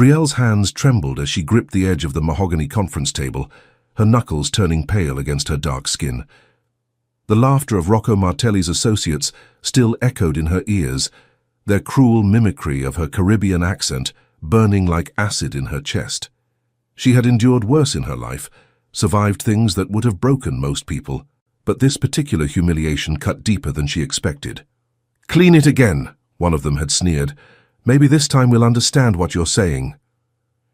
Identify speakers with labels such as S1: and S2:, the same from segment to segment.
S1: Brielle's hands trembled as she gripped the edge of the mahogany conference table, her knuckles turning pale against her dark skin. The laughter of Rocco Martelli's associates still echoed in her ears, their cruel mimicry of her Caribbean accent burning like acid in her chest. She had endured worse in her life, survived things that would have broken most people, but this particular humiliation cut deeper than she expected. "Clean it again," one of them had sneered. "Maybe this time we'll understand what you're saying."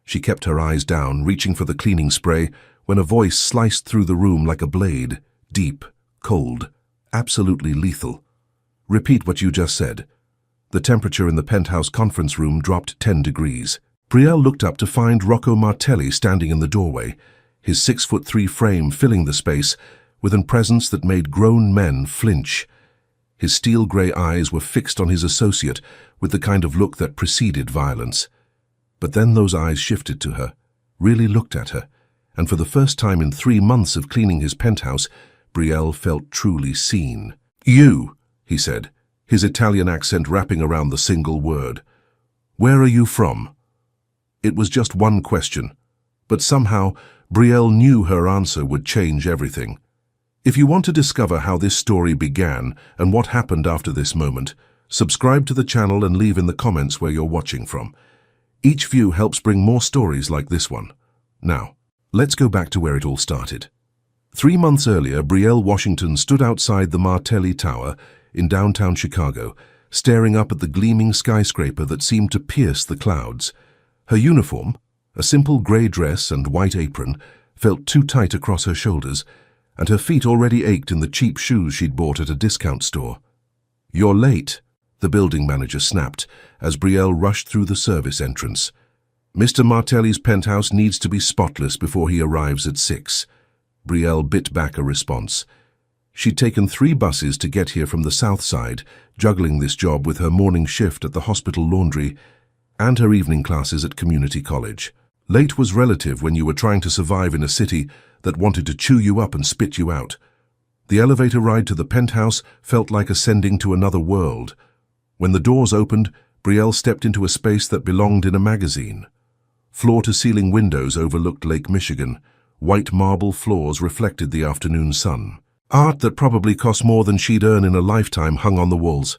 S1: She kept her eyes down, reaching for the cleaning spray, when a voice sliced through the room like a blade, deep, cold, absolutely lethal. "Repeat what you just said." The temperature in the penthouse conference room dropped 10 degrees. Brielle looked up to find Rocco Martelli standing in the doorway, his 6'3" frame filling the space with a presence that made grown men flinch. His steel-grey eyes were fixed on his associate with the kind of look that preceded violence. But then those eyes shifted to her, really looked at her, and for the first time in 3 months of cleaning his penthouse, Brielle felt truly seen. "You," he said, his Italian accent wrapping around the single word. "Where are you from?" It was just one question, but somehow Brielle knew her answer would change everything. If you want to discover how this story began and what happened after this moment, subscribe to the channel and leave in the comments where you're watching from. Each view helps bring more stories like this one. Now, let's go back to where it all started. 3 months earlier, Brielle Washington stood outside the Martelli Tower in downtown Chicago, staring up at the gleaming skyscraper that seemed to pierce the clouds. Her uniform, a simple grey dress and white apron, felt too tight across her shoulders, and her feet already ached in the cheap shoes she'd bought at a discount store. "You're late," the building manager snapped as Brielle rushed through the service entrance. "Mr. Martelli's penthouse needs to be spotless before he arrives at 6. Brielle bit back a response. She'd taken 3 buses to get here from the south side, juggling this job with her morning shift at the hospital laundry and her evening classes at community college. Late was relative when you were trying to survive in a city that wanted to chew you up and spit you out. The elevator ride to the penthouse felt like ascending to another world. When the doors opened, Brielle stepped into a space that belonged in a magazine. Floor-to-ceiling windows overlooked Lake Michigan. White marble floors reflected the afternoon sun. Art that probably cost more than she'd earn in a lifetime hung on the walls.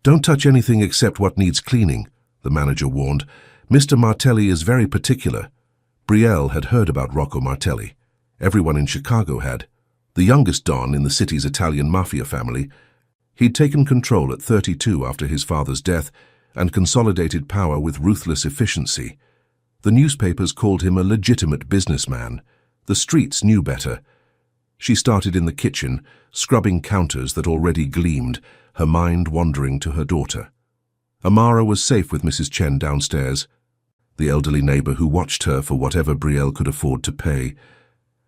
S1: "Don't touch anything except what needs cleaning," the manager warned. "Mr. Martelli is very particular." Brielle had heard about Rocco Martelli. Everyone in Chicago had. The youngest don in the city's Italian Mafia family. He'd taken control at 32 after his father's death and consolidated power with ruthless efficiency. The newspapers called him a legitimate businessman. The streets knew better. She started in the kitchen, scrubbing counters that already gleamed, her mind wandering to her daughter. Amara was safe with Mrs. Chen downstairs, the elderly neighbor who watched her for whatever Brielle could afford to pay.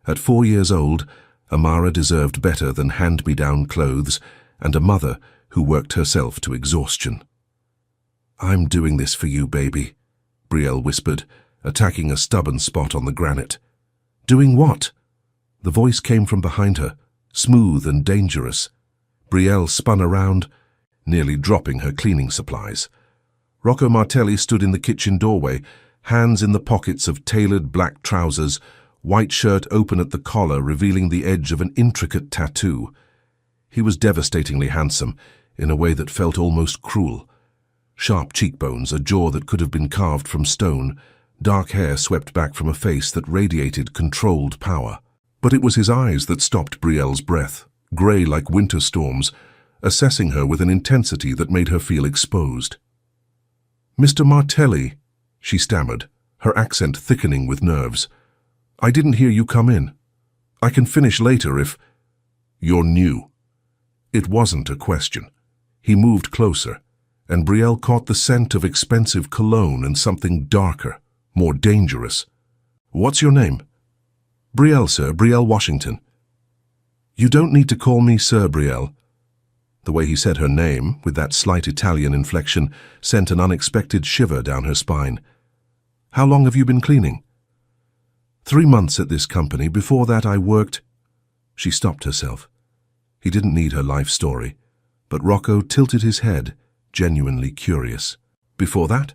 S1: At 4 years old, Amara deserved better than hand-me-down clothes and a mother who worked herself to exhaustion. "I'm doing this for you, baby," Brielle whispered, attacking a stubborn spot on the granite. "Doing what?" The voice came from behind her, smooth and dangerous. Brielle spun around, nearly dropping her cleaning supplies. Rocco Martelli stood in the kitchen doorway, hands in the pockets of tailored black trousers, white shirt open at the collar revealing the edge of an intricate tattoo. He was devastatingly handsome, in a way that felt almost cruel. Sharp cheekbones, a jaw that could have been carved from stone, dark hair swept back from a face that radiated controlled power. But it was his eyes that stopped Brielle's breath, grey like winter storms, assessing her with an intensity that made her feel exposed. "Mr. Martelli," she stammered, her accent thickening with nerves. "I didn't hear you come in. I can finish later if—" "You're new." It wasn't a question. He moved closer, and Brielle caught the scent of expensive cologne and something darker, more dangerous. "What's your name?" "Brielle, sir, Brielle Washington." "You don't need to call me Sir, Brielle." The way he said her name, with that slight Italian inflection, sent an unexpected shiver down her spine. "How long have you been cleaning?" 3 months at this company. Before that I worked—" She stopped herself. He didn't need her life story, but Rocco tilted his head, genuinely curious. "Before that?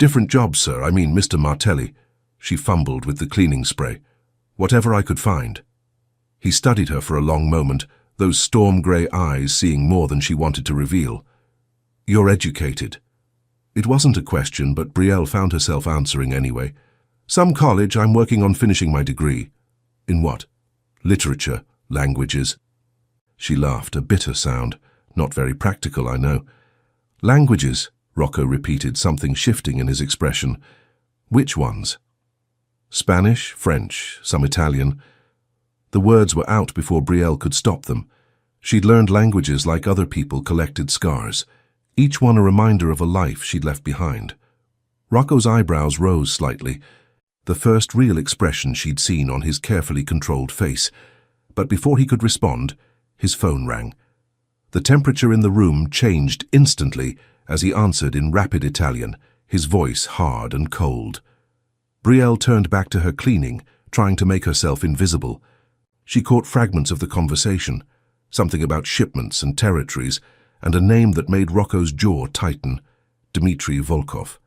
S1: Different job, sir. I mean, Mr. Martelli. She fumbled with the cleaning spray. Whatever I could find. He studied her for a long moment, those storm-grey eyes seeing more than she wanted to reveal. You're educated. It wasn't a question, but Brielle found herself answering anyway. Some college. I'm working on finishing my degree. In what? Literature, languages. She laughed, a bitter sound. Not very practical, I know. Languages, Rocco repeated, something shifting in his expression. Which ones? Spanish, French, some Italian. The words were out before Brielle could stop them. She'd learned languages like other people collected scars, each one a reminder of a life she'd left behind. Rocco's eyebrows rose slightly, the first real expression she'd seen on his carefully controlled face. But before he could respond, his phone rang. The temperature in the room changed instantly as he answered in rapid Italian, his voice hard and cold. Brielle turned back to her cleaning, trying to make herself invisible. She caught fragments of the conversation, something about shipments and territories, and a name that made Rocco's jaw tighten, Dmitry Volkov.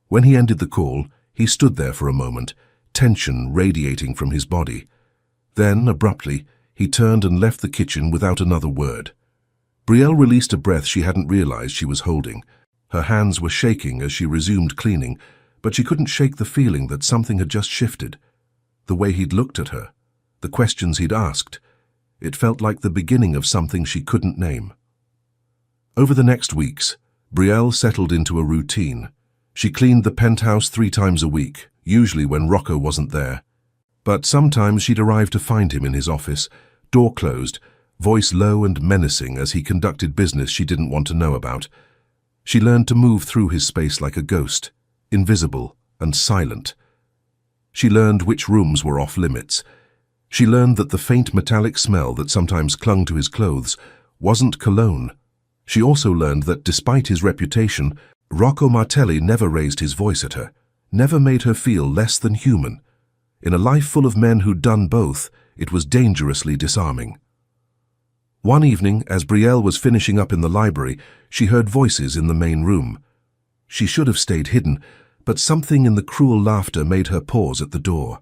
S1: When he ended the call, he stood there for a moment, tension radiating from his body. Then, abruptly, he turned and left the kitchen without another word. Brielle released a breath she hadn't realized she was holding. Her hands were shaking as she resumed cleaning, but she couldn't shake the feeling that something had just shifted. The way he'd looked at her, the questions he'd asked, it felt like the beginning of something she couldn't name. Over the next weeks, Brielle settled into a routine. She cleaned the penthouse 3 times a week, usually when Rocco wasn't there. But sometimes she'd arrive to find him in his office, door closed, voice low and menacing as he conducted business she didn't want to know about. She learned to move through his space like a ghost, invisible and silent. She learned which rooms were off limits. She learned that the faint metallic smell that sometimes clung to his clothes wasn't cologne. She also learned that despite his reputation, Rocco Martelli never raised his voice at her, never made her feel less than human. In a life full of men who'd done both, it was dangerously disarming. One evening, as Brielle was finishing up in the library, she heard voices in the main room. She should have stayed hidden, but something in the cruel laughter made her pause at the door.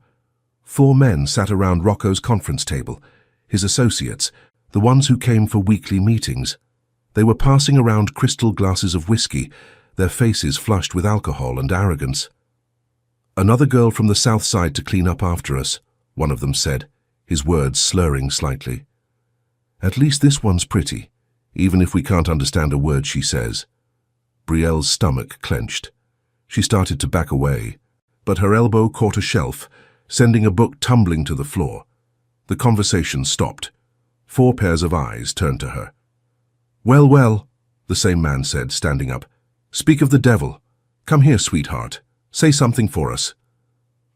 S1: 4 men sat around Rocco's conference table, his associates, the ones who came for weekly meetings. They were passing around crystal glasses of whiskey, their faces flushed with alcohol and arrogance. "Another girl from the south side to clean up after us," one of them said, his words slurring slightly. "At least this one's pretty, even if we can't understand a word she says." Brielle's stomach clenched. She started to back away, but her elbow caught a shelf, sending a book tumbling to the floor. The conversation stopped. 4 pairs of eyes turned to her. "Well, well," the same man said, standing up. "Speak of the devil. Come here, sweetheart. Say something for us."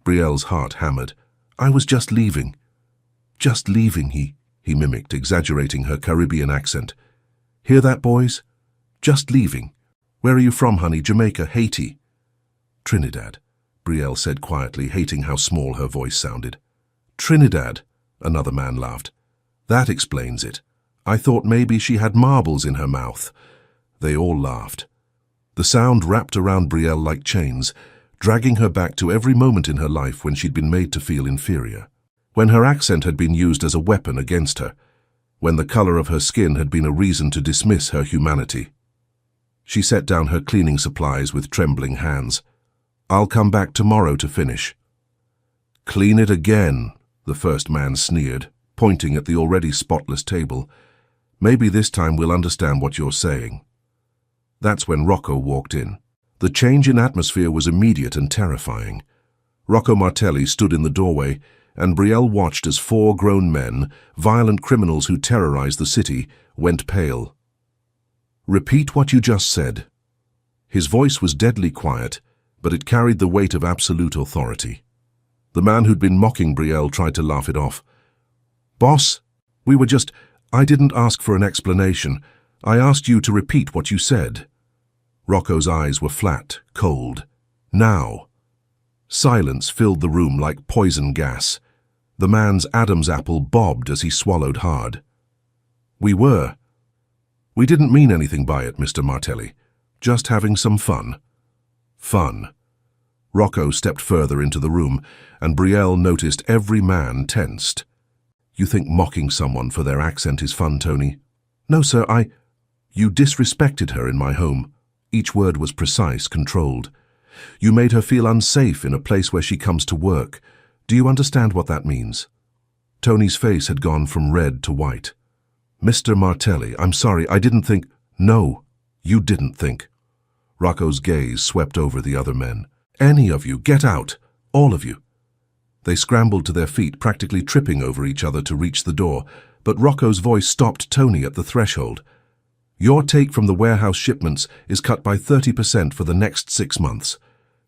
S1: Brielle's heart hammered. "I was just leaving." "Just leaving," he mimicked, exaggerating her Caribbean accent. "Hear that, boys? Just leaving. Where are you from, honey? Jamaica, Haiti?" "Trinidad," Brielle said quietly, hating how small her voice sounded. "Trinidad," another man laughed. "That explains it. I thought maybe she had marbles in her mouth." They all laughed. The sound wrapped around Brielle like chains, dragging her back to every moment in her life when she'd been made to feel inferior. When her accent had been used as a weapon against her. When the color of her skin had been a reason to dismiss her humanity. She set down her cleaning supplies with trembling hands. "I'll come back tomorrow to finish." "Clean it again," the first man sneered, pointing at the already spotless table. "Maybe this time we'll understand what you're saying." That's when Rocco walked in. The change in atmosphere was immediate and terrifying. Rocco Martelli stood in the doorway, and Brielle watched as 4 grown men, violent criminals who terrorized the city, went pale. "Repeat what you just said." His voice was deadly quiet, but it carried the weight of absolute authority. The man who'd been mocking Brielle tried to laugh it off. "Boss, I didn't ask for an explanation. I asked you to repeat what you said." Rocco's eyes were flat, cold. "Now." Silence filled the room like poison gas. The man's Adam's apple bobbed as he swallowed hard. We didn't mean anything by it, Mr. Martelli. Just having some fun." "Fun," Rocco stepped further into the room, and Brielle noticed every man tensed. "You think mocking someone for their accent is fun, Tony?" "No, sir, You disrespected her in my home." Each word was precise, controlled. "You made her feel unsafe in a place where she comes to work. Do you understand what that means?" Tony's face had gone from red to white. "Mr. Martelli, I'm sorry, I didn't think—" "No, you didn't think." Rocco's gaze swept over the other men. "Any of you, get out! All of you!" They scrambled to their feet, practically tripping over each other to reach the door, but Rocco's voice stopped Tony at the threshold. "Your take from the warehouse shipments is cut by 30% for the next 6 months.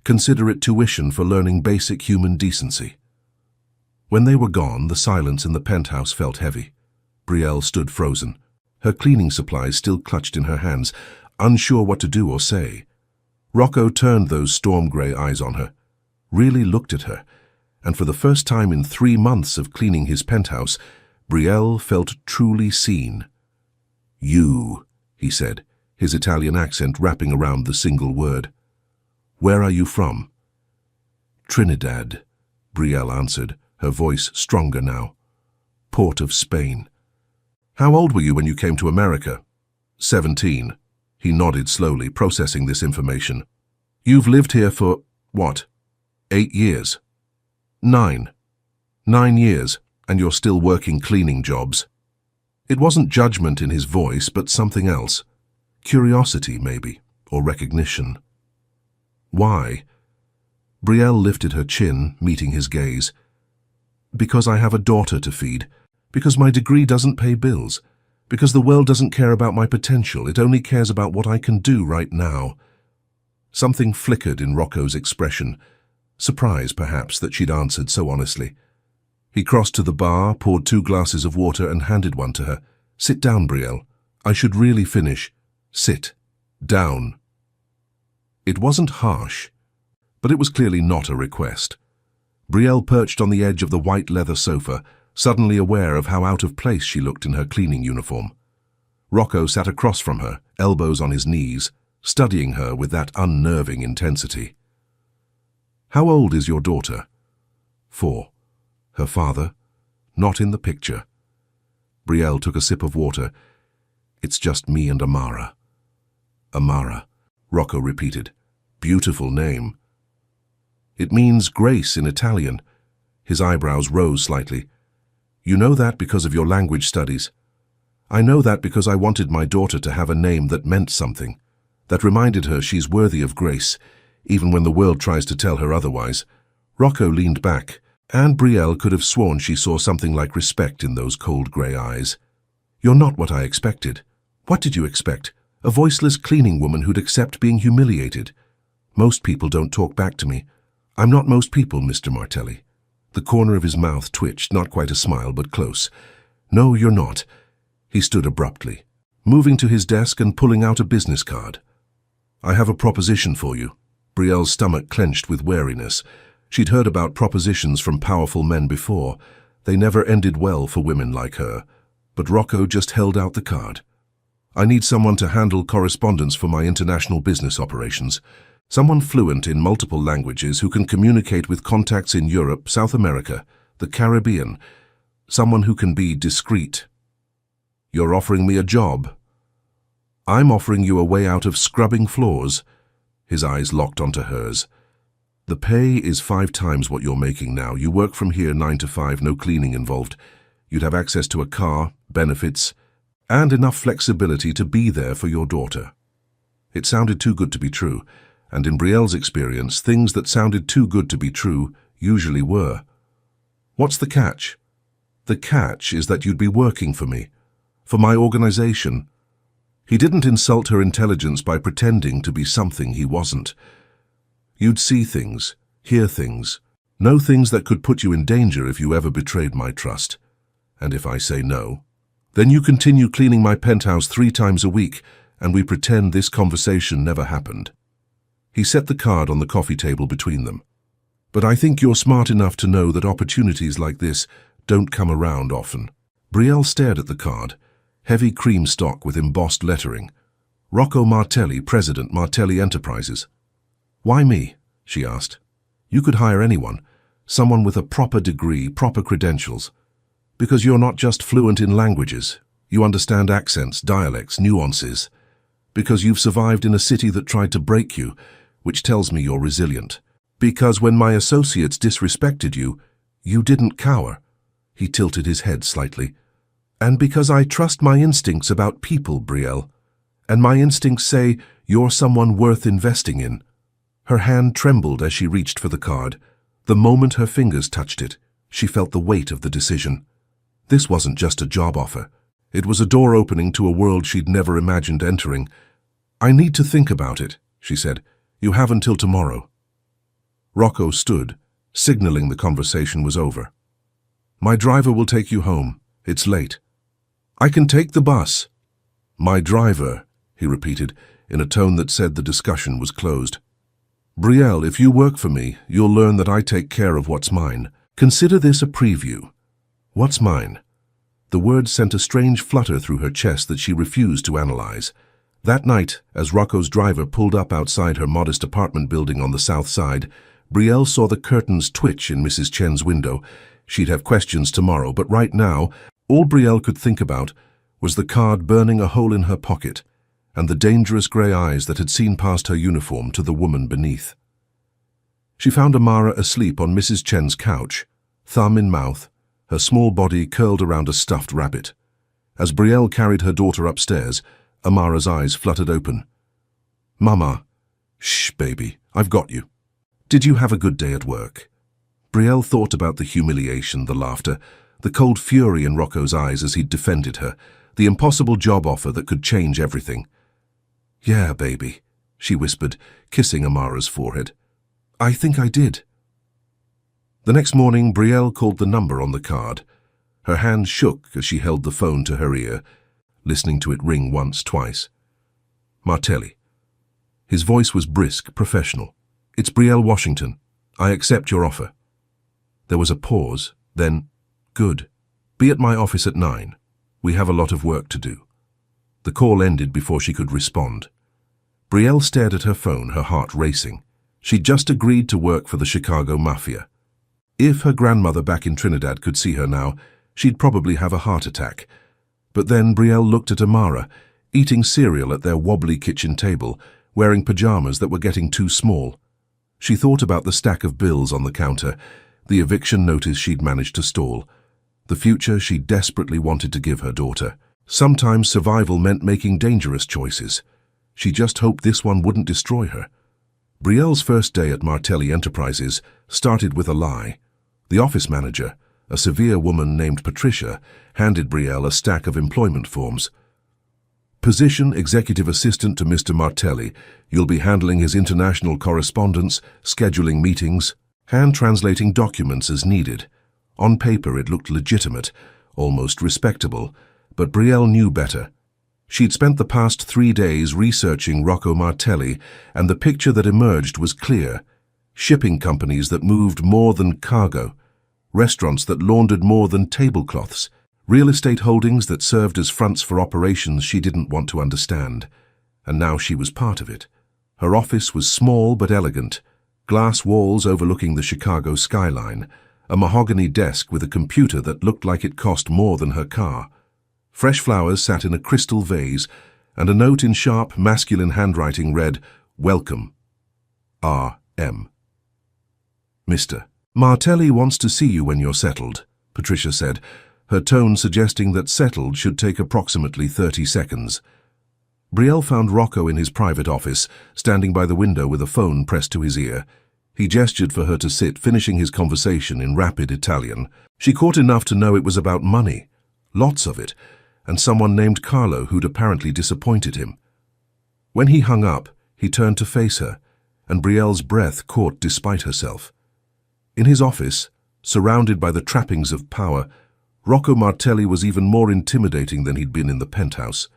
S1: Consider it tuition for learning basic human decency." When they were gone, the silence in the penthouse felt heavy. Brielle stood frozen, her cleaning supplies still clutched in her hands, unsure what to do or say. Rocco turned those storm-grey eyes on her, really looked at her, and for the first time in 3 months of cleaning his penthouse, Brielle felt truly seen. "You," he said, his Italian accent wrapping around the single word. "Where are you from?" "Trinidad," Brielle answered, her voice stronger now. "Port of Spain." "How old were you when you came to America?" 17. He nodded slowly, processing this information. "You've lived here for, what, 8 years?" 9. 9 years, and you're still working cleaning jobs." It wasn't judgment in his voice, but something else. Curiosity, maybe, or recognition. "Why?" Brielle lifted her chin, meeting his gaze. "Because I have a daughter to feed. Because my degree doesn't pay bills. Because the world doesn't care about my potential, it only cares about what I can do right now." Something flickered in Rocco's expression. Surprise, perhaps, that she'd answered so honestly. He crossed to the bar, poured 2 glasses of water and handed one to her. "Sit down, Brielle. I should really finish." "Sit. Down." It wasn't harsh, but it was clearly not a request. Brielle perched on the edge of the white leather sofa, suddenly aware of how out of place she looked in her cleaning uniform. Rocco sat across from her, elbows on his knees, studying her with that unnerving intensity. "How old is your daughter?" 4. Her father? Not in the picture. Brielle took a sip of water. "It's just me and Amara." "Amara," Rocco repeated. "Beautiful name." "It means grace in Italian." His eyebrows rose slightly. "You know that because of your language studies." "I know that because I wanted my daughter to have a name that meant something, that reminded her she's worthy of grace, even when the world tries to tell her otherwise." Rocco leaned back, and Brielle could have sworn she saw something like respect in those cold grey eyes. "You're not what I expected." "What did you expect? A voiceless cleaning woman who'd accept being humiliated?" "Most people don't talk back to me." "I'm not most people, Mr. Martelli." The corner of his mouth twitched, not quite a smile, but close. "No, you're not." He stood abruptly, moving to his desk and pulling out a business card. "I have a proposition for you." Brielle's stomach clenched with wariness. She'd heard about propositions from powerful men before. They never ended well for women like her. But Rocco just held out the card. "I need someone to handle correspondence for my international business operations. Someone fluent in multiple languages who can communicate with contacts in Europe, South America, the Caribbean. Someone who can be discreet." "You're offering me a job." "I'm offering you a way out of scrubbing floors." His eyes locked onto hers. "The pay is 5 times what you're making now. You work from here 9 to 5, no cleaning involved. You'd have access to a car, benefits, and enough flexibility to be there for your daughter." It sounded too good to be true, and in Brielle's experience, things that sounded too good to be true usually were. "What's the catch?" "The catch is that you'd be working for me, for my organization." He didn't insult her intelligence by pretending to be something he wasn't. "You'd see things, hear things, know things that could put you in danger if you ever betrayed my trust. And if I say no, then you continue cleaning my penthouse 3 times a week, and we pretend this conversation never happened." He set the card on the coffee table between them. "But I think you're smart enough to know that opportunities like this don't come around often." Brielle stared at the card, heavy cream stock with embossed lettering. "Rocco Martelli, President, Martelli Enterprises." "Why me?" she asked. You could hire anyone, someone with a proper degree, proper credentials. Because you're not just fluent in languages, you understand accents, dialects, nuances. Because you've survived in a city that tried to break you, which tells me you're resilient. Because when my associates disrespected you, you didn't cower. He tilted his head slightly. And because I trust my instincts about people, Brielle. And my instincts say you're someone worth investing in. Her hand trembled as she reached for the card. The moment her fingers touched it, she felt the weight of the decision. This wasn't just a job offer. It was a door opening to a world she'd never imagined entering. I need to think about it, she said. You have until tomorrow. Rocco stood, signaling the conversation was over. My driver will take you home. It's late. I can take the bus. My driver, he repeated, in a tone that said the discussion was closed. Brielle, if you work for me, you'll learn that I take care of what's mine. Consider this a preview. What's mine? The words sent a strange flutter through her chest that she refused to analyze. That night, as Rocco's driver pulled up outside her modest apartment building on the south side, Brielle saw the curtains twitch in Mrs. Chen's window. She'd have questions tomorrow, but right now, all Brielle could think about was the card burning a hole in her pocket and the dangerous grey eyes that had seen past her uniform to the woman beneath. She found Amara asleep on Mrs. Chen's couch, thumb in mouth, her small body curled around a stuffed rabbit. As Brielle carried her daughter upstairs, Amara's eyes fluttered open. Mama. Shh, baby, I've got you. Did you have a good day at work? Brielle thought about the humiliation, the laughter, the cold fury in Rocco's eyes as he'd defended her, the impossible job offer that could change everything. Yeah, baby, she whispered, kissing Amara's forehead. I think I did. The next morning, Brielle called the number on the card. Her hand shook as she held the phone to her ear, listening to it ring once, twice. Martelli. His voice was brisk, professional. It's Brielle Washington. I accept your offer. There was a pause, then, good. Be at my office at 9. We have a lot of work to do. The call ended before she could respond. Brielle stared at her phone, her heart racing. She'd just agreed to work for the Chicago Mafia. If her grandmother back in Trinidad could see her now, she'd probably have a heart attack. But then Brielle looked at Amara, eating cereal at their wobbly kitchen table, wearing pajamas that were getting too small. She thought about the stack of bills on the counter, the eviction notice she'd managed to stall, the future she desperately wanted to give her daughter. Sometimes survival meant making dangerous choices. She just hoped this one wouldn't destroy her. Brielle's first day at Martelli Enterprises started with a lie. The office manager, a severe woman named Patricia, handed Brielle a stack of employment forms. Position executive assistant to Mr. Martelli. You'll be handling his international correspondence, scheduling meetings, hand-translating documents as needed. On paper it looked legitimate, almost respectable, but Brielle knew better. She'd spent the past 3 days researching Rocco Martelli, and the picture that emerged was clear. Shipping companies that moved more than cargo, restaurants that laundered more than tablecloths, real estate holdings that served as fronts for operations she didn't want to understand. And now she was part of it. Her office was small but elegant, glass walls overlooking the Chicago skyline, a mahogany desk with a computer that looked like it cost more than her car. Fresh flowers sat in a crystal vase, and a note in sharp, masculine handwriting read, Welcome, R.M. Mr. Martelli wants to see you when you're settled, Patricia said, her tone suggesting that settled should take approximately 30 seconds. Brielle found Rocco in his private office, standing by the window with a phone pressed to his ear. He gestured for her to sit, finishing his conversation in rapid Italian. She caught enough to know it was about money, lots of it, and someone named Carlo who'd apparently disappointed him. When he hung up, he turned to face her, and Brielle's breath caught despite herself. In his office, surrounded by the trappings of power, Rocco Martelli was even more intimidating than he'd been in the penthouse.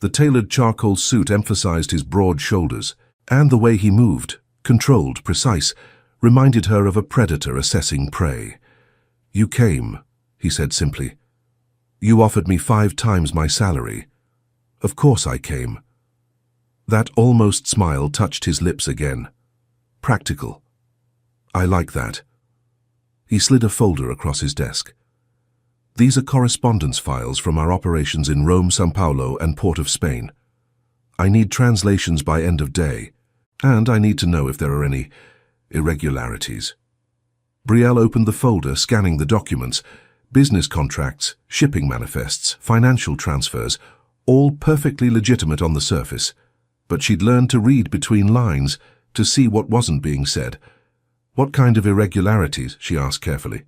S1: The tailored charcoal suit emphasized his broad shoulders, and the way he moved, controlled, precise, reminded her of a predator assessing prey. You came, he said simply. You offered me 5 times my salary. Of course I came. That almost smile touched his lips again. Practical. I like that. He slid a folder across his desk. These are correspondence files from our operations in Rome, São Paulo, and Port of Spain. I need translations by end of day, and I need to know if there are any irregularities. Brielle opened the folder, scanning the documents. Business contracts, shipping manifests, financial transfers, all perfectly legitimate on the surface. But she'd learned to read between lines, to see what wasn't being said. What kind of irregularities? She asked carefully.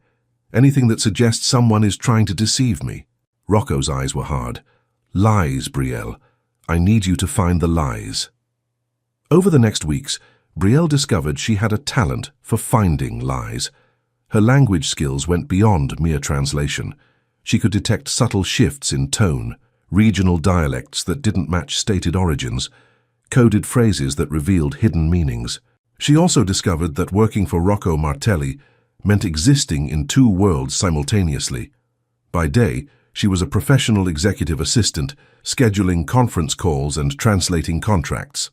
S1: Anything that suggests someone is trying to deceive me. Rocco's eyes were hard. Lies, Brielle. I need you to find the lies. Over the next weeks, Brielle discovered she had a talent for finding lies. Her language skills went beyond mere translation. She could detect subtle shifts in tone, regional dialects that didn't match stated origins, coded phrases that revealed hidden meanings. She also discovered that working for Rocco Martelli meant existing in two worlds simultaneously. By day, she was a professional executive assistant, scheduling conference calls and translating contracts.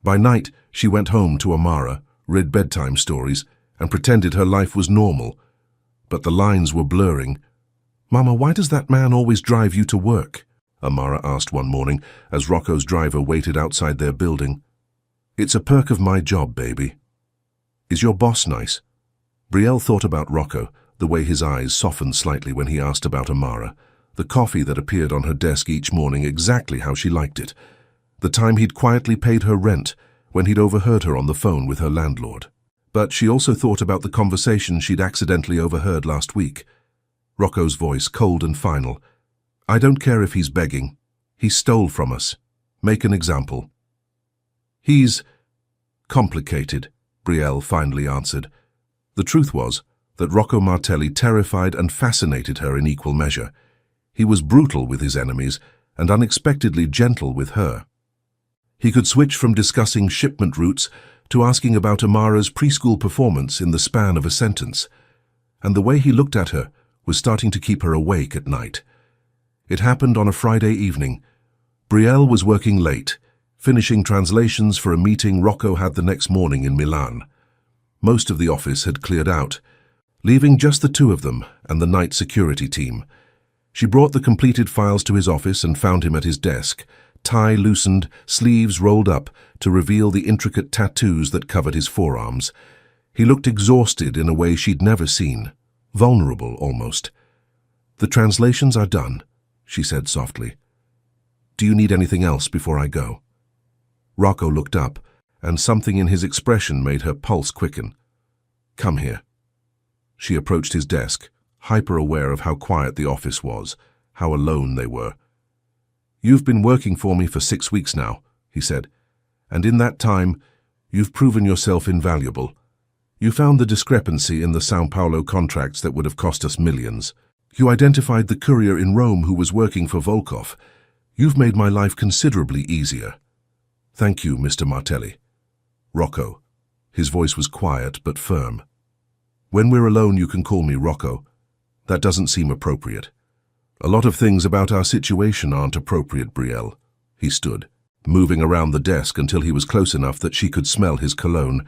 S1: By night, she went home to Amara, read bedtime stories, and pretended her life was normal. But the lines were blurring. "Mama, why does that man always drive you to work?" Amara asked one morning as Rocco's driver waited outside their building. "It's a perk of my job, baby." "Is your boss nice?" Brielle thought about Rocco, the way his eyes softened slightly when he asked about Amara, the coffee that appeared on her desk each morning exactly how she liked it, the time he'd quietly paid her rent when he'd overheard her on the phone with her landlord. But she also thought about the conversation she'd accidentally overheard last week. Rocco's voice, cold and final. "I don't care if he's begging. He stole from us. Make an example." "He's complicated," Brielle finally answered. The truth was that Rocco Martelli terrified and fascinated her in equal measure. He was brutal with his enemies and unexpectedly gentle with her. He could switch from discussing shipment routes to asking about Amara's preschool performance in the span of a sentence, and the way he looked at her was starting to keep her awake at night. It happened on a Friday evening. Brielle was working late, finishing translations for a meeting Rocco had the next morning in Milan. Most of the office had cleared out, leaving just the two of them and the night security team. She brought the completed files to his office and found him at his desk, tie loosened, sleeves rolled up to reveal the intricate tattoos that covered his forearms. He looked exhausted in a way she'd never seen, vulnerable almost. "The translations are done," she said softly. "Do you need anything else before I go?" Rocco looked up, and something in his expression made her pulse quicken. "Come here." She approached his desk, hyper-aware of how quiet the office was, how alone they were. "You've been working for me for 6 weeks now," he said, "and in that time, you've proven yourself invaluable. You found the discrepancy in the São Paulo contracts that would have cost us millions. You identified the courier in Rome who was working for Volkov. You've made my life considerably easier. Thank you, Mr. Martelli." "Rocco." His voice was quiet but firm. "When we're alone, you can call me Rocco. That doesn't seem appropriate." "A lot of things about our situation aren't appropriate, Brielle." He stood, moving around the desk until he was close enough that she could smell his cologne.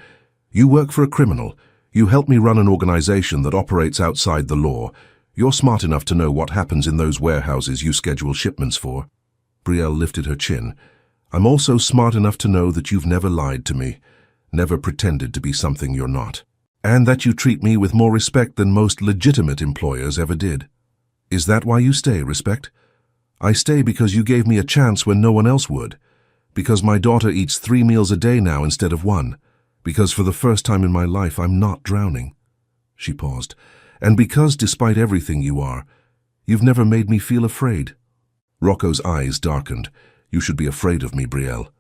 S1: "You work for a criminal. You help me run an organization that operates outside the law. You're smart enough to know what happens in those warehouses you schedule shipments for." Brielle lifted her chin. "I'm also smart enough to know that you've never lied to me, never pretended to be something you're not, and that you treat me with more respect than most legitimate employers ever did. Is that why you stay, Respect? I stay because you gave me a chance when no one else would, because my daughter eats 3 meals a day now instead of 1, because for the first time in my life I'm not drowning." She paused. "And because, despite everything you are, you've never made me feel afraid." Rocco's eyes darkened. "You should be afraid of me, Brielle."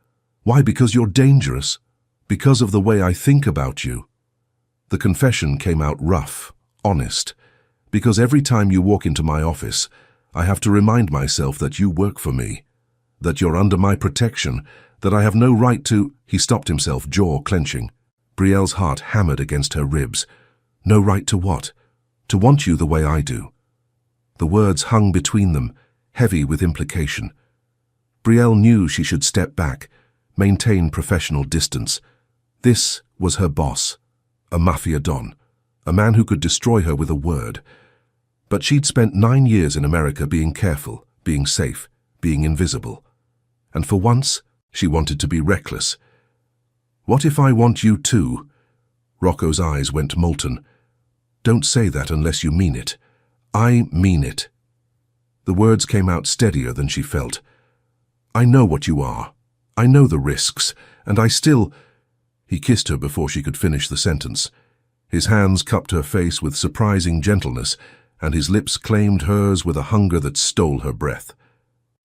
S1: "Why? Because you're dangerous. Because of the way I think about you." The confession came out rough, honest. "Because every time you walk into my office, I have to remind myself that you work for me, that you're under my protection, that I have no right to—" He stopped himself, jaw clenching. Brielle's heart hammered against her ribs. "No right to what? To want you the way I do." The words hung between them, heavy with implication. Brielle knew she should step back, maintain professional distance. This was her boss, a Mafia don, a man who could destroy her with a word. But she'd spent 9 years in America being careful, being safe, being invisible. And for once, she wanted to be reckless. "What if I want you too?" Rocco's eyes went molten. "Don't say that unless you mean it." "I mean it." The words came out steadier than she felt. "I know what you are. I know the risks, and I still—" He kissed her before she could finish the sentence. His hands cupped her face with surprising gentleness, and his lips claimed hers with a hunger that stole her breath.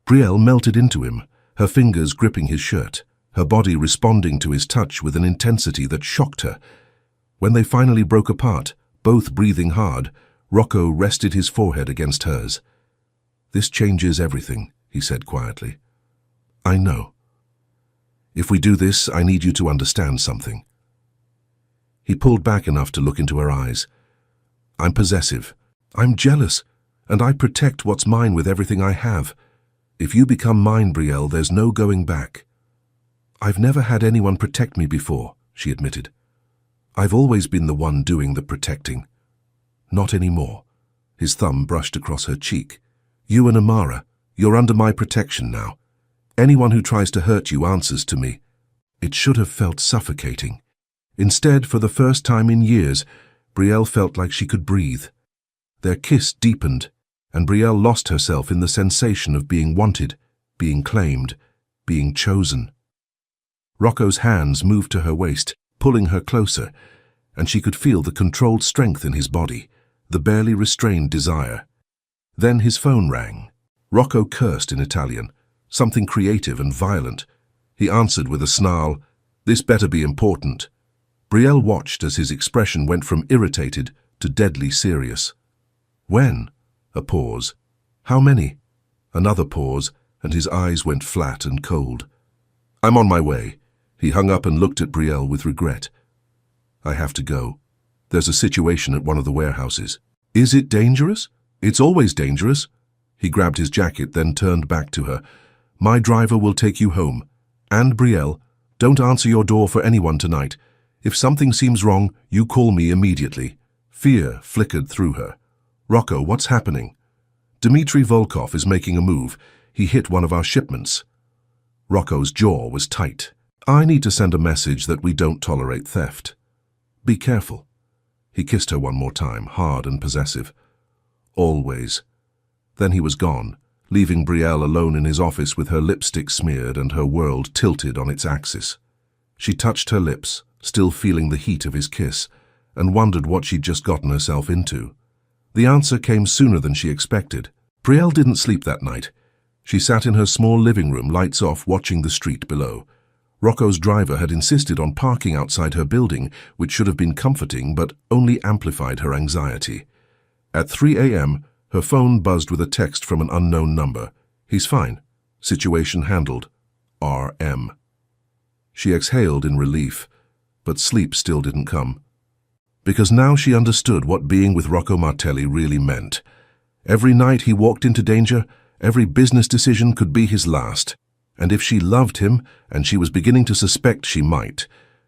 S1: Brielle melted into him, her fingers gripping his shirt, her body responding to his touch with an intensity that shocked her. When they finally broke apart, both breathing hard, Rocco rested his forehead against hers. "This changes everything," he said quietly. "I know. If we do this, I need you to understand something." He pulled back enough to look into her eyes. "I'm possessive. I'm jealous, and I protect what's mine with everything I have. If you become mine, Brielle, there's no going back." "I've never had anyone protect me before," she admitted. "I've always been the one doing the protecting." "Not anymore." His thumb brushed across her cheek. "You and Amara, you're under my protection now. Anyone who tries to hurt you answers to me." It should have felt suffocating. Instead, for the first time in years, Brielle felt like she could breathe. Their kiss deepened, and Brielle lost herself in the sensation of being wanted, being claimed, being chosen. Rocco's hands moved to her waist, pulling her closer, and she could feel the controlled strength in his body, the barely restrained desire. Then his phone rang. Rocco cursed in Italian, something creative and violent. He answered with a snarl. "This better be important." Brielle watched as his expression went from irritated to deadly serious. "When?" A pause. "How many?" Another pause, and his eyes went flat and cold. "I'm on my way." He hung up and looked at Brielle with regret. "I have to go. There's a situation at one of the warehouses." "Is it dangerous?" "It's always dangerous." He grabbed his jacket, then turned back to her. "My driver will take you home. And Brielle, don't answer your door for anyone tonight. If something seems wrong, you call me immediately." Fear flickered through her. "Rocco, what's happening?" "Dmitry Volkov is making a move. He hit one of our shipments." Rocco's jaw was tight. "I need to send a message that we don't tolerate theft. Be careful." He kissed her one more time, hard and possessive. "Always." Then he was gone, leaving Brielle alone in his office with her lipstick smeared and her world tilted on its axis. She touched her lips, still feeling the heat of his kiss, and wondered what she'd just gotten herself into. The answer came sooner than she expected. Brielle didn't sleep that night. She sat in her small living room, lights off, watching the street below. Rocco's driver had insisted on parking outside her building, which should have been comforting but only amplified her anxiety. At 3 a.m., her phone buzzed with a text from an unknown number. "He's fine. Situation handled. R.M." She exhaled in relief, but sleep still didn't come. Because now she understood what being with Rocco Martelli really meant. Every night he walked into danger, every business decision could be his last. And if she loved him, and she was beginning to suspect she might,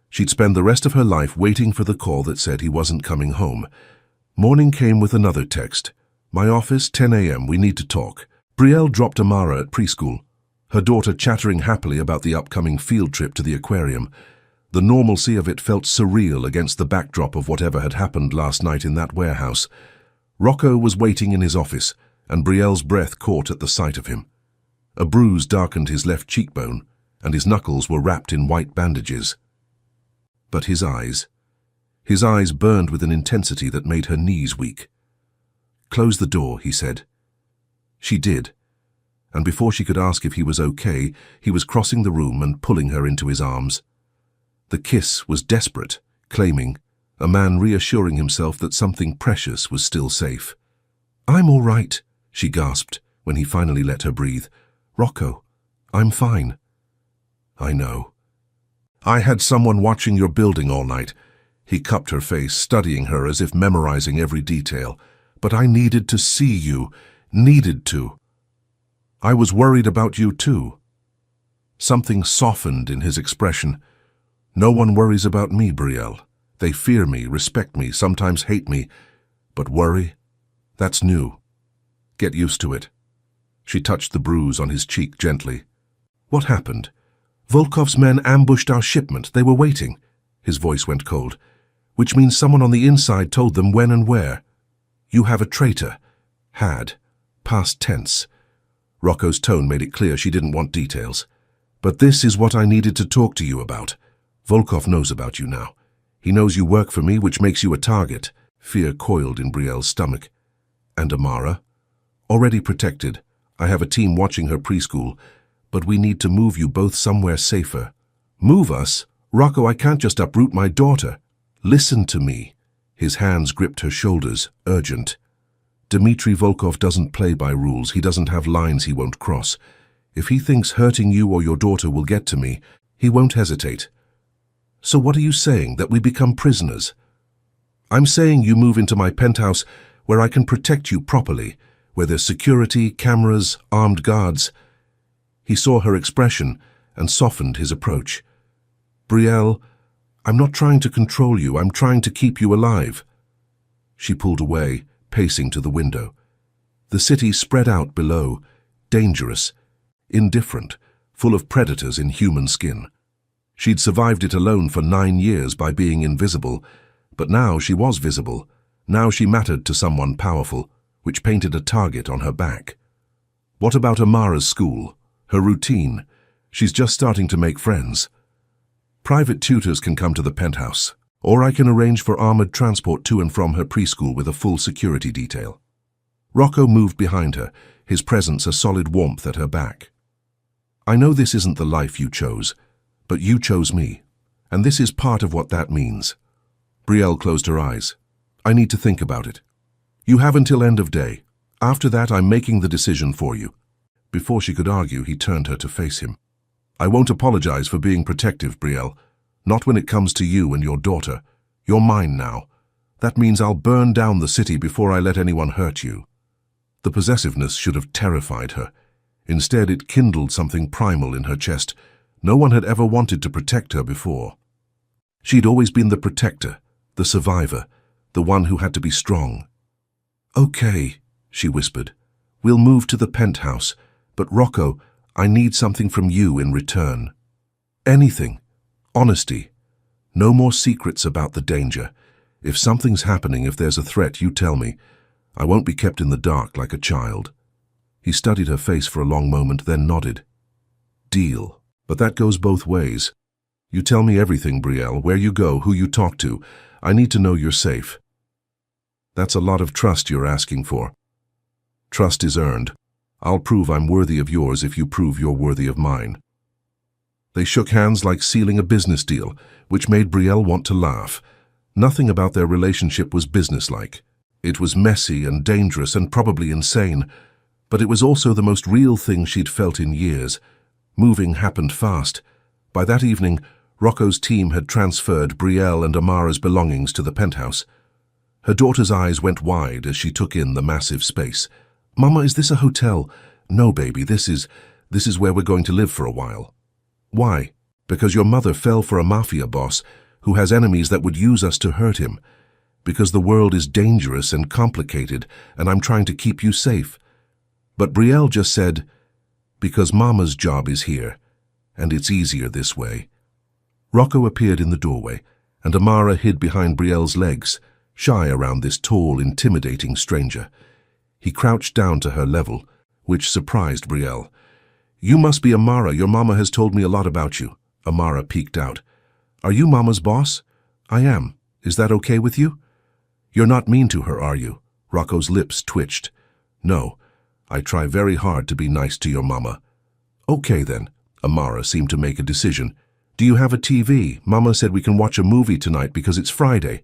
S1: she'd spend the rest of her life waiting for the call that said he wasn't coming home. Morning came with another text. "My office, 10 a.m., we need to talk." Brielle dropped Amara at preschool, her daughter chattering happily about the upcoming field trip to the aquarium. The normalcy of it felt surreal against the backdrop of whatever had happened last night in that warehouse. Rocco was waiting in his office, and Brielle's breath caught at the sight of him. A bruise darkened his left cheekbone, and his knuckles were wrapped in white bandages. But his eyes burned with an intensity that made her knees weak. "Close the door," he said. She did, and before she could ask if he was okay, he was crossing the room and pulling her into his arms. The kiss was desperate, claiming, a man reassuring himself that something precious was still safe. "I'm all right," she gasped when he finally let her breathe. "Rocco, I'm fine." "I know. I had someone watching your building all night." He cupped her face, studying her as if memorizing every detail. "But I needed to see you. Needed to. I was worried about you too." Something softened in his expression. "No one worries about me, Brielle. They fear me, respect me, sometimes hate me. But worry? That's new. Get used to it. She touched the bruise on his cheek gently. What happened? Volkov's men ambushed our shipment. They were waiting. His voice went cold. Which means someone on the inside told them when and where. You have a traitor. Had. Past tense. Rocco's tone made it clear she didn't want details. But this is what I needed to talk to you about. Volkov knows about you now. He knows you work for me, which makes you a target. Fear coiled in Brielle's stomach. And Amara? Already protected. I have a team watching her preschool. But we need to move you both somewhere safer. Move us? Rocco, I can't just uproot my daughter. Listen to me. His hands gripped her shoulders, urgent. Dmitry Volkov doesn't play by rules. He doesn't have lines he won't cross. If he thinks hurting you or your daughter will get to me, he won't hesitate. So what are you saying, that we become prisoners? I'm saying you move into my penthouse where I can protect you properly, where there's security, cameras, armed guards. He saw her expression and softened his approach. Brielle, I'm not trying to control you. I'm trying to keep you alive. She pulled away, pacing to the window. The city spread out below, dangerous, indifferent, full of predators in human skin. She'd survived it alone for 9 years by being invisible, but now she was visible. Now she mattered to someone powerful, which painted a target on her back. What about Amara's school? Her routine? She's just starting to make friends. Private tutors can come to the penthouse, or I can arrange for armored transport to and from her preschool with a full security detail. Rocco moved behind her, his presence a solid warmth at her back. I know this isn't the life you chose, but you chose me, and this is part of what that means. Brielle closed her eyes. I need to think about it. You have until end of day. After that, I'm making the decision for you. Before she could argue, he turned her to face him. I won't apologize for being protective, Brielle. Not when it comes to you and your daughter. You're mine now. That means I'll burn down the city before I let anyone hurt you. The possessiveness should have terrified her. Instead, it kindled something primal in her chest. No one had ever wanted to protect her before. She'd always been the protector, the survivor, the one who had to be strong. Okay, she whispered. We'll move to the penthouse, but Rocco, I need something from you in return. Anything. Honesty. No more secrets about the danger. If something's happening, if there's a threat, you tell me. I won't be kept in the dark like a child. He studied her face for a long moment, then nodded. Deal. But that goes both ways. You tell me everything, Brielle, where you go, who you talk to. I need to know you're safe. That's a lot of trust you're asking for. Trust is earned. I'll prove I'm worthy of yours if you prove you're worthy of mine. They shook hands like sealing a business deal, which made Brielle want to laugh. Nothing about their relationship was businesslike. It was messy and dangerous and probably insane, but it was also the most real thing she'd felt in years. Moving happened fast. By that evening, Rocco's team had transferred Brielle and Amara's belongings to the penthouse. Her daughter's eyes went wide as she took in the massive space. Mama, is this a hotel? No, baby, this is where we're going to live for a while. Why? Because your mother fell for a Mafia boss who has enemies that would use us to hurt him. Because the world is dangerous and complicated, and I'm trying to keep you safe. But Brielle just said, because Mama's job is here, and it's easier this way. Rocco appeared in the doorway, and Amara hid behind Brielle's legs, shy around this tall, intimidating stranger. He crouched down to her level, which surprised Brielle. You must be Amara. Your mama has told me a lot about you. Amara peeked out. Are you Mama's boss? I am. Is that okay with you? You're not mean to her, are you? Rocco's lips twitched. No. I try very hard to be nice to your mama. Okay then. Amara seemed to make a decision. Do you have a TV? Mama said we can watch a movie tonight because it's Friday.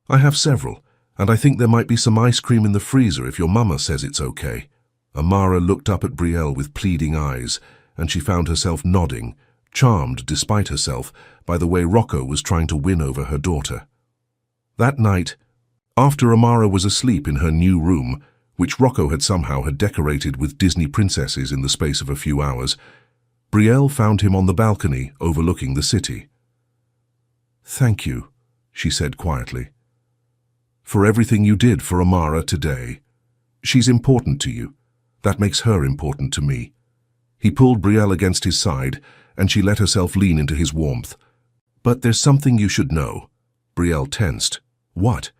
S1: I have several, and I think there might be some ice cream in the freezer if your mama says it's okay. Amara looked up at Brielle with pleading eyes, and she found herself nodding, charmed despite herself by the way Rocco was trying to win over her daughter. That night, after Amara was asleep in her new room, which Rocco had somehow decorated with Disney princesses in the space of a few hours, Brielle found him on the balcony overlooking the city. Thank you, she said quietly. For everything you did for Amara today. She's important to you. That makes her important to me. He pulled Brielle against his side, and she let herself lean into his warmth. But there's something you should know. Brielle tensed. What?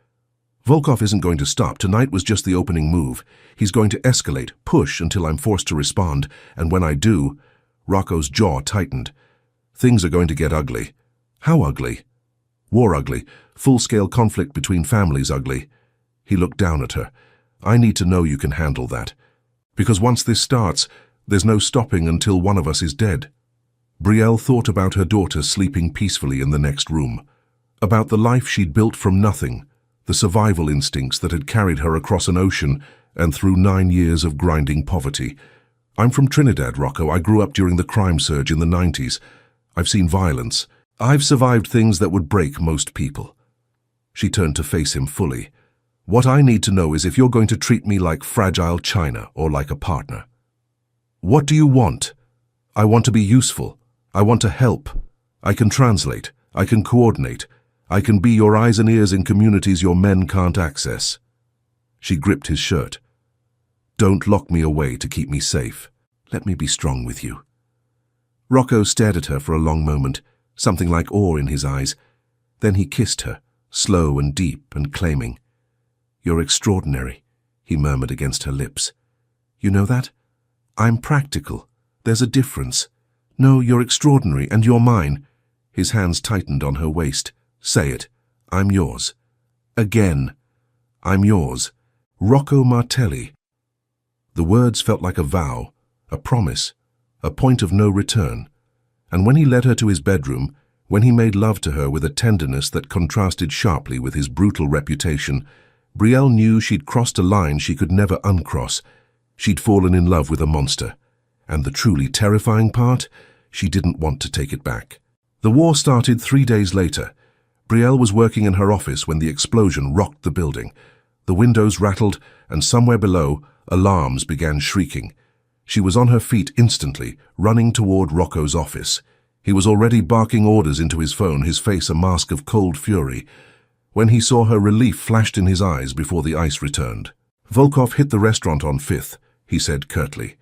S1: Volkov isn't going to stop. Tonight was just the opening move. He's going to escalate, push until I'm forced to respond, and when I do, Rocco's jaw tightened. Things are going to get ugly. How ugly? War ugly. Full-scale conflict between families ugly. He looked down at her. I need to know you can handle that. Because once this starts, there's no stopping until one of us is dead. Brielle thought about her daughter sleeping peacefully in the next room, about the life she'd built from nothing, the survival instincts that had carried her across an ocean and through 9 years of grinding poverty. I'm from Trinidad, Rocco. I grew up during the crime surge in the 90s. I've seen violence. I've survived things that would break most people. She turned to face him fully. What I need to know is if you're going to treat me like fragile china or like a partner. What do you want? I want to be useful. I want to help. I can translate. I can coordinate. I can be your eyes and ears in communities your men can't access. She gripped his shirt. Don't lock me away to keep me safe. Let me be strong with you. Rocco stared at her for a long moment, something like awe in his eyes. Then he kissed her, slow and deep and claiming. You're extraordinary, he murmured against her lips. You know that? I'm practical. There's a difference. No, you're extraordinary, and you're mine. His hands tightened on her waist. Say it. I'm yours. Again. I'm yours. Rocco Martelli. The words felt like a vow, a promise, a point of no return. And when he led her to his bedroom, when he made love to her with a tenderness that contrasted sharply with his brutal reputation, Brielle knew she'd crossed a line she could never uncross. She'd fallen in love with a monster. And the truly terrifying part? She didn't want to take it back. The war started 3 days later. Brielle was working in her office when the explosion rocked the building. The windows rattled, and somewhere below, alarms began shrieking. She was on her feet instantly, running toward Rocco's office. He was already barking orders into his phone, his face a mask of cold fury. When he saw her, relief flashed in his eyes before the ice returned. Volkov hit the restaurant on 5th, he said curtly.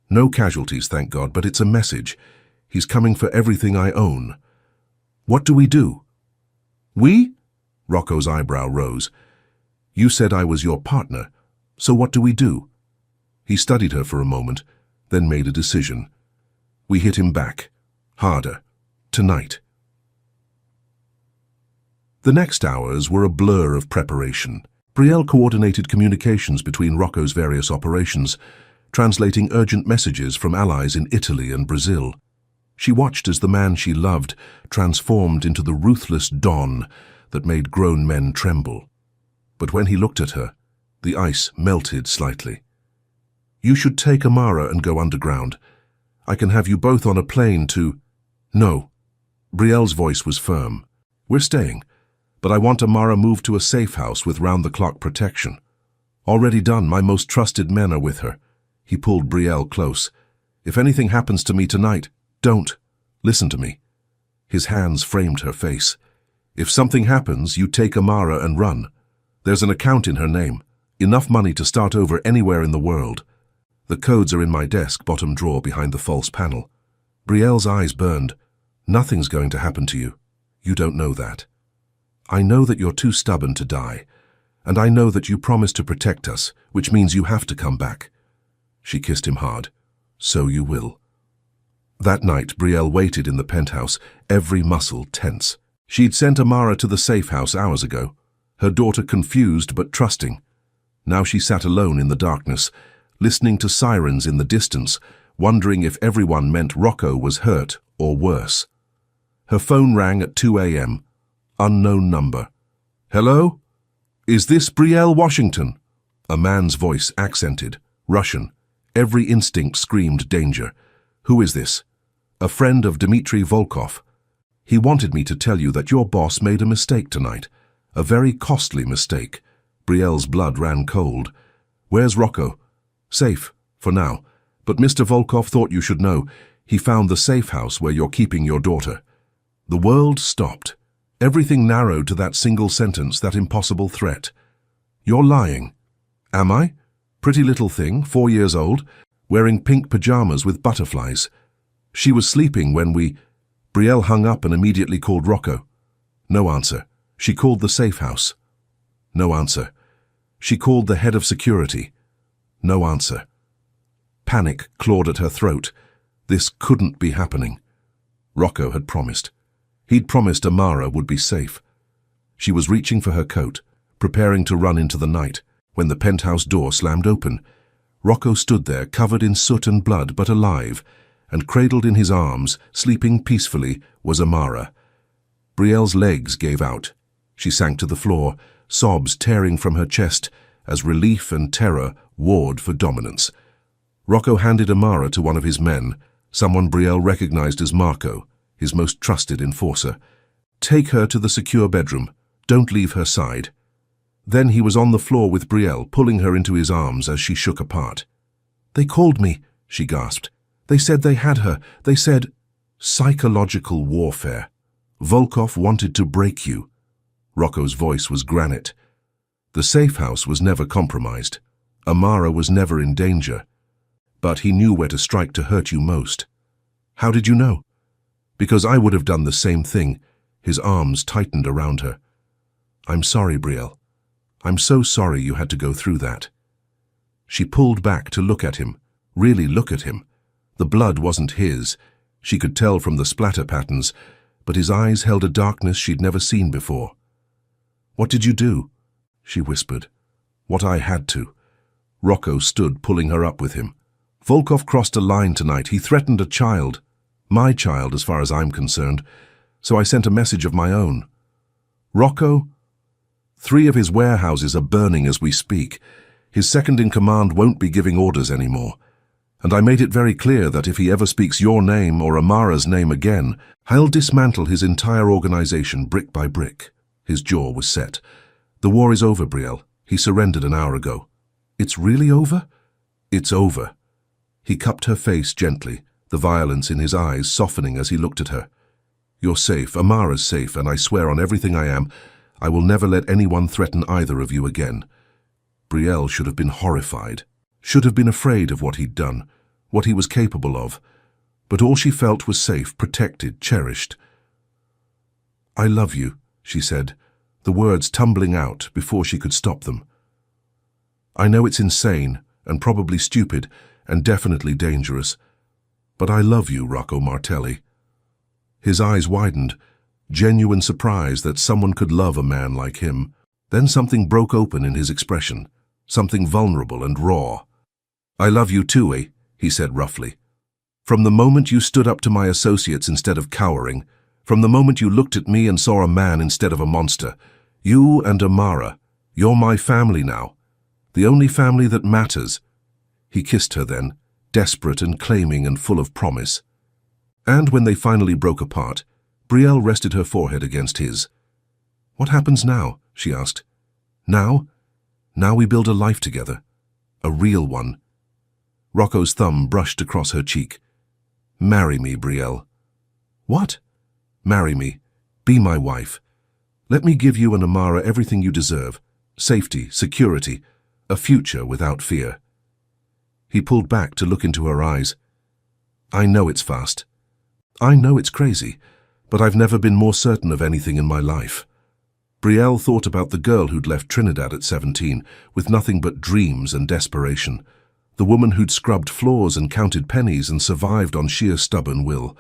S1: No casualties, thank God, but it's a message. He's coming for everything I own. What do we do? We? Rocco's eyebrow rose. You said I was your partner, so what do we do? He studied her for a moment, then made a decision. We hit him back. Harder. Tonight. The next hours were a blur of preparation. Brielle coordinated communications between Rocco's various operations, translating urgent messages from allies in Italy and Brazil. She watched as the man she loved transformed into the ruthless Don that made grown men tremble. But when he looked at her, the ice melted slightly. You should take Amara and go underground. I can have you both on a plane to... No. Brielle's voice was firm. We're staying, but I want Amara moved to a safe house with round-the-clock protection. Already done, my most trusted men are with her. He pulled Brielle close. If anything happens to me tonight, don't. Listen to me. His hands framed her face. If something happens, you take Amara and run. There's an account in her name. Enough money to start over anywhere in the world. The codes are in my desk, bottom drawer behind the false panel. Brielle's eyes burned. Nothing's going to happen to you. You don't know that. I know that you're too stubborn to die. And I know that you promised to protect us, which means you have to come back. She kissed him hard. So you will. That night, Brielle waited in the penthouse, every muscle tense. She'd sent Amara to the safe house hours ago, her daughter confused but trusting. Now she sat alone in the darkness, listening to sirens in the distance, wondering if everyone meant Rocco was hurt or worse. Her phone rang at 2 a.m. Unknown number. Hello? Is this Brielle Washington? A man's voice accented, Russian. Every instinct screamed danger. Who is this? A friend of Dmitry Volkov. He wanted me to tell you that your boss made a mistake tonight. A very costly mistake. Brielle's blood ran cold. Where's Rocco? Safe, for now. But Mr. Volkov thought you should know. He found the safe house where you're keeping your daughter. The world stopped. Everything narrowed to that single sentence, that impossible threat. "You're lying." "Am I? Pretty little thing, 4 years old, wearing pink pajamas with butterflies. She was sleeping when we—" Brielle hung up and immediately called Rocco. No answer. She called the safe house. No answer. She called the head of security. No answer. Panic clawed at her throat. This couldn't be happening. Rocco had promised. He'd promised Amara would be safe. She was reaching for her coat, preparing to run into the night, when the penthouse door slammed open. Rocco stood there, covered in soot and blood, but alive, and cradled in his arms, sleeping peacefully, was Amara. Brielle's legs gave out. She sank to the floor, sobs tearing from her chest as relief and terror warred for dominance. Rocco handed Amara to one of his men, someone Brielle recognized as Marco, his most trusted enforcer. "Take her to the secure bedroom. Don't leave her side." Then he was on the floor with Brielle, pulling her into his arms as she shook apart. "They called me," she gasped. "They said they had her. They said—" "Psychological warfare. Volkov wanted to break you." Rocco's voice was granite. The safe house was never compromised. Amara was never in danger. But he knew where to strike to hurt you most. "How did you know?" "Because I would have done the same thing." His arms tightened around her. "I'm sorry, Brielle. I'm so sorry you had to go through that." She pulled back to look at him, really look at him. The blood wasn't his. She could tell from the splatter patterns, but his eyes held a darkness she'd never seen before. "What did you do?" she whispered. "What I had to." Rocco stood, pulling her up with him. "Volkov crossed a line tonight. He threatened a child. My child, as far as I'm concerned. So I sent a message of my own." "Rocco?" "3 of his warehouses are burning as we speak. His second-in-command won't be giving orders anymore. And I made it very clear that if he ever speaks your name or Amara's name again, I'll dismantle his entire organization brick by brick." His jaw was set. "The war is over, Brielle. He surrendered an hour ago." "It's really over?" "It's over." He cupped her face gently, the violence in his eyes softening as he looked at her. "You're safe. Amara's safe, and I swear on everything I am, I will never let anyone threaten either of you again." Brielle should have been horrified, should have been afraid of what he'd done, what he was capable of, but all she felt was safe, protected, cherished. "I love you," she said, the words tumbling out before she could stop them. "I know it's insane, and probably stupid, and definitely dangerous, but I love you, Rocco Martelli." His eyes widened, genuine surprise that someone could love a man like him. Then something broke open in his expression, something vulnerable and raw. "I love you too, eh?" he said roughly. "From the moment you stood up to my associates instead of cowering, from the moment you looked at me and saw a man instead of a monster, you and Amara, you're my family now, the only family that matters." He kissed her then, desperate and claiming and full of promise. And when they finally broke apart, Brielle rested her forehead against his. "What happens now?" she asked. "Now? Now we build a life together. A real one." Rocco's thumb brushed across her cheek. "Marry me, Brielle." "What?" "Marry me. Be my wife. Let me give you and Amara everything you deserve. Safety, security, a future without fear." He pulled back to look into her eyes. "I know it's fast. I know it's crazy, but I've never been more certain of anything in my life." Brielle thought about the girl who'd left Trinidad at 17, with nothing but dreams and desperation. The woman who'd scrubbed floors and counted pennies and survived on sheer stubborn will.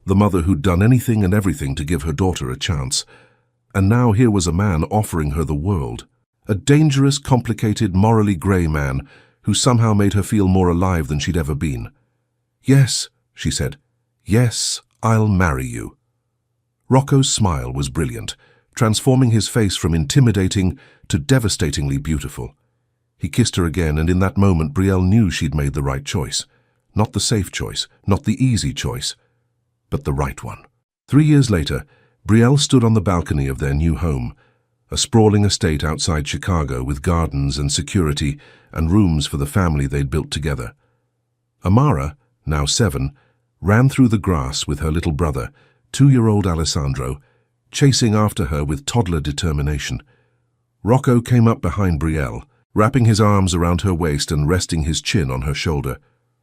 S1: The mother who'd done anything and everything to give her daughter a chance. And now here was a man offering her the world. A dangerous, complicated, morally grey man who somehow made her feel more alive than she'd ever been. "Yes," she said. "Yes, I'll marry you." Rocco's smile was brilliant, transforming his face from intimidating to devastatingly beautiful. He kissed her again, and in that moment Brielle knew she'd made the right choice. Not the safe choice, not the easy choice, but the right one. 3 years later, Brielle stood on the balcony of their new home, a sprawling estate outside Chicago with gardens and security and rooms for the family they'd built together. Amara, now 7, ran through the grass with her little brother, 2-year-old Alessandro, chasing after her with toddler determination. Rocco came up behind Brielle, wrapping his arms around her waist and resting his chin on her shoulder.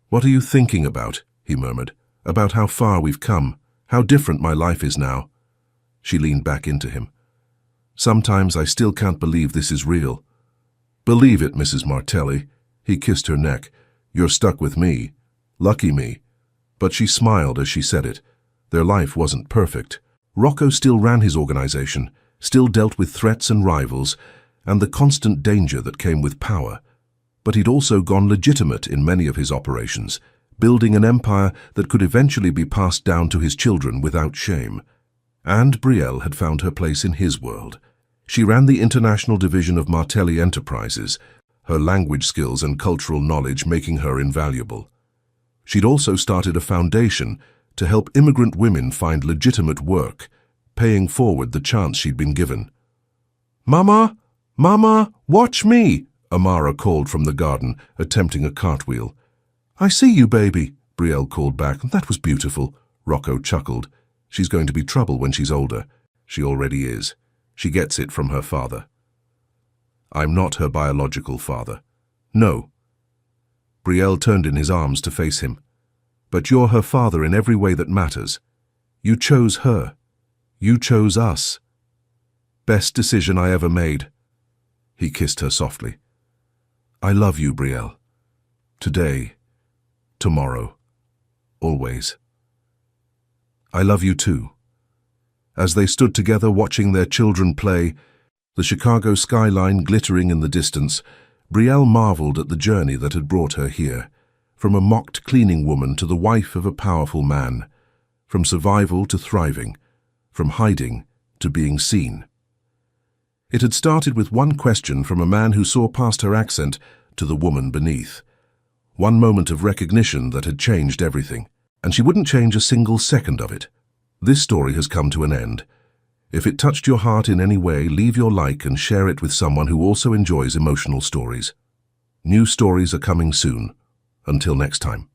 S1: "What are you thinking about?" he murmured. "About how far we've come, how different my life is now." She leaned back into him. "Sometimes I still can't believe this is real." "Believe it, Mrs. Martelli." He kissed her neck. "You're stuck with me. Lucky me." But she smiled as she said it. Their life wasn't perfect. Rocco still ran his organization, still dealt with threats and rivals, and the constant danger that came with power. But he'd also gone legitimate in many of his operations, building an empire that could eventually be passed down to his children without shame. And Brielle had found her place in his world. She ran the international division of Martelli Enterprises, her language skills and cultural knowledge making her invaluable. She'd also started a foundation to help immigrant women find legitimate work, paying forward the chance she'd been given. "Mama! Mama! Watch me!" Amara called from the garden, attempting a cartwheel. "I see you, baby," Brielle called back. "That was beautiful." Rocco chuckled. "She's going to be trouble when she's older." "She already is. She gets it from her father." "I'm not her biological father." "No." Brielle turned in his arms to face him. "But you're her father in every way that matters. You chose her. You chose us. Best decision I ever made." He kissed her softly. "I love you, Brielle. Today, tomorrow, always." "I love you too." As they stood together watching their children play, the Chicago skyline glittering in the distance, Brielle marveled at the journey that had brought her here, from a mocked cleaning woman to the wife of a powerful man, from survival to thriving, from hiding to being seen. It had started with one question from a man who saw past her accent to the woman beneath. One moment of recognition that had changed everything, and she wouldn't change a single second of it. This story has come to an end. If it touched your heart in any way, leave your like and share it with someone who also enjoys emotional stories. New stories are coming soon. Until next time.